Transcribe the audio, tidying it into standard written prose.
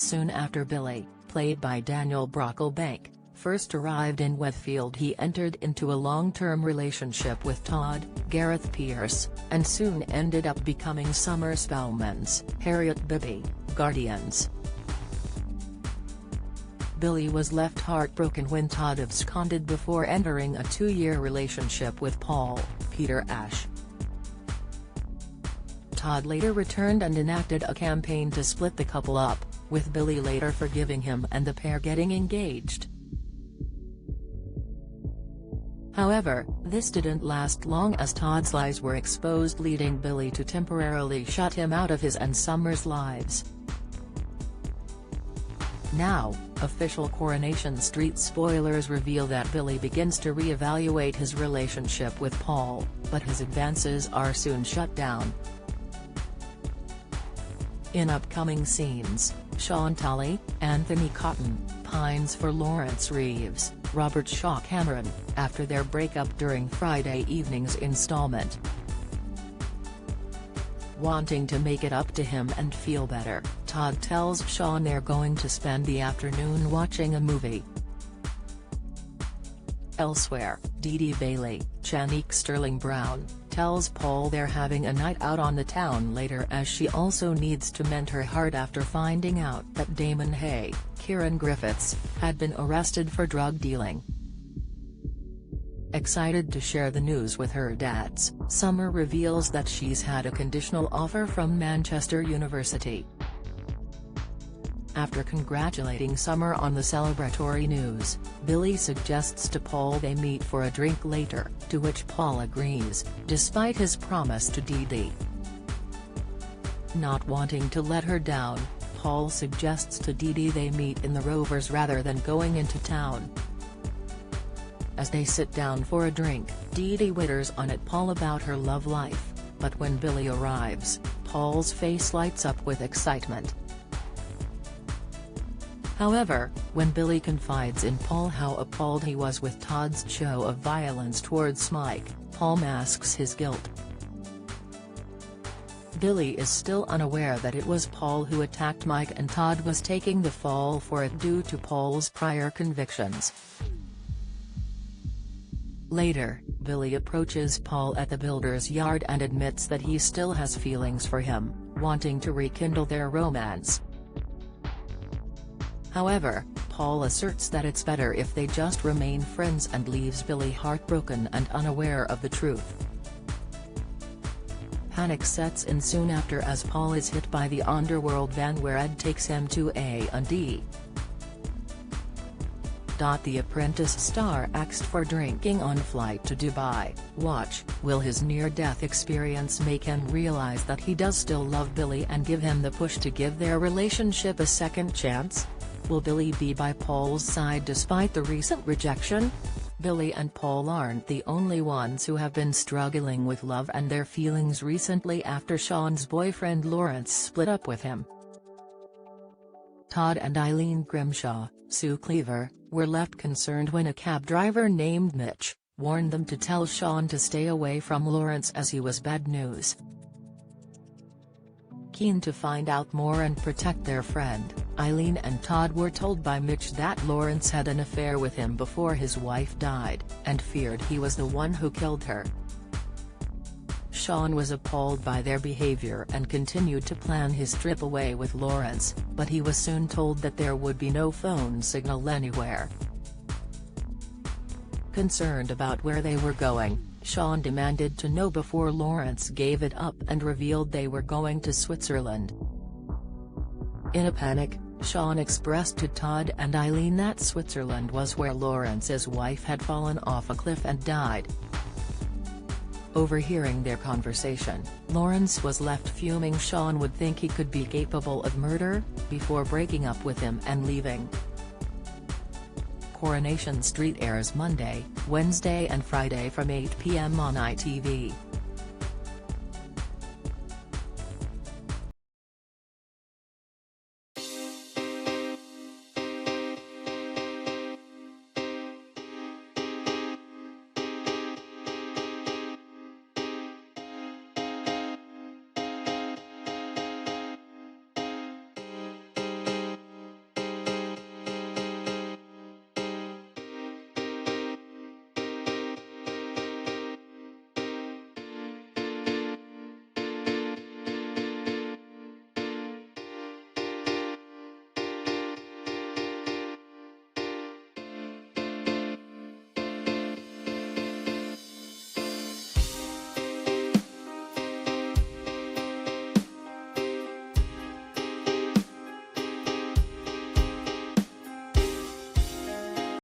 soon after Billy, played by Daniel Brocklebank, first arrived in Wheatfield he entered into a long-term relationship with Todd, Gareth Pierce, and soon ended up becoming Summer Spellman's Harriet Bibby, Guardians. Billy was left heartbroken when Todd absconded before entering a 2-year relationship with Paul, Peter Ash. Todd later returned and enacted a campaign to split the couple up, with Billy later forgiving him and the pair getting engaged. However, this didn't last long as Todd's lies were exposed, leading Billy to temporarily shut him out of his and Summer's lives. Now, official Coronation Street spoilers reveal that Billy begins to re-evaluate his relationship with Paul, but his advances are soon shut down. In upcoming scenes, Sean Tully, Anthony Cotton, pines for Lawrence Reeves, Robert Shaw Cameron, after their breakup during Friday evening's installment. Wanting to make it up to him and feel better, Todd tells Sean they're going to spend the afternoon watching a movie. Elsewhere, Dee Dee Bailey, Chanique Sterling Brown, tells Paul they're having a night out on the town later as she also needs to mend her heart after finding out that Damon Hay, Kieran Griffiths, had been arrested for drug dealing. Excited to share the news with her dads, Summer reveals that she's had a conditional offer from Manchester University. After congratulating Summer on the celebratory news, Billy suggests to Paul they meet for a drink later, to which Paul agrees, despite his promise to Dee Dee. Not wanting to let her down, Paul suggests to Dee Dee they meet in the Rovers rather than going into town. As they sit down for a drink, Dee Dee witters on at Paul about her love life, but when Billy arrives, Paul's face lights up with excitement. However, when Billy confides in Paul how appalled he was with Todd's show of violence towards Mike, Paul masks his guilt. Billy is still unaware that it was Paul who attacked Mike and Todd was taking the fall for it due to Paul's prior convictions. Later, Billy approaches Paul at the builder's yard and admits that he still has feelings for him, wanting to rekindle their romance. However, Paul asserts that it's better if they just remain friends and leaves Billy heartbroken and unaware of the truth. Panic sets in soon after as Paul is hit by the underworld van where Ed takes him to A&E. The Apprentice star axed for drinking on flight to Dubai. Watch, will his near-death experience make him realize that he does still love Billy and give him the push to give their relationship a second chance? Will Billy be by Paul's side despite the recent rejection? Billy and Paul aren't the only ones who have been struggling with love and their feelings recently after Sean's boyfriend Lawrence split up with him. Todd and Eileen Grimshaw, Sue Cleaver, were left concerned when a cab driver named Mitch warned them to tell Sean to stay away from Lawrence as he was bad news. Keen to find out more and protect their friend, Eileen and Todd were told by Mitch that Lawrence had an affair with him before his wife died, and feared he was the one who killed her. Sean was appalled by their behavior and continued to plan his trip away with Lawrence, but he was soon told that there would be no phone signal anywhere. Concerned about where they were going, Sean demanded to know before Lawrence gave it up and revealed they were going to Switzerland. In a panic, Sean expressed to Todd and Eileen that Switzerland was where Lawrence's wife had fallen off a cliff and died. Overhearing their conversation, Lawrence was left fuming Sean would think he could be capable of murder, before breaking up with him and leaving. Coronation Street airs Monday, Wednesday and Friday from 8 p.m. on ITV.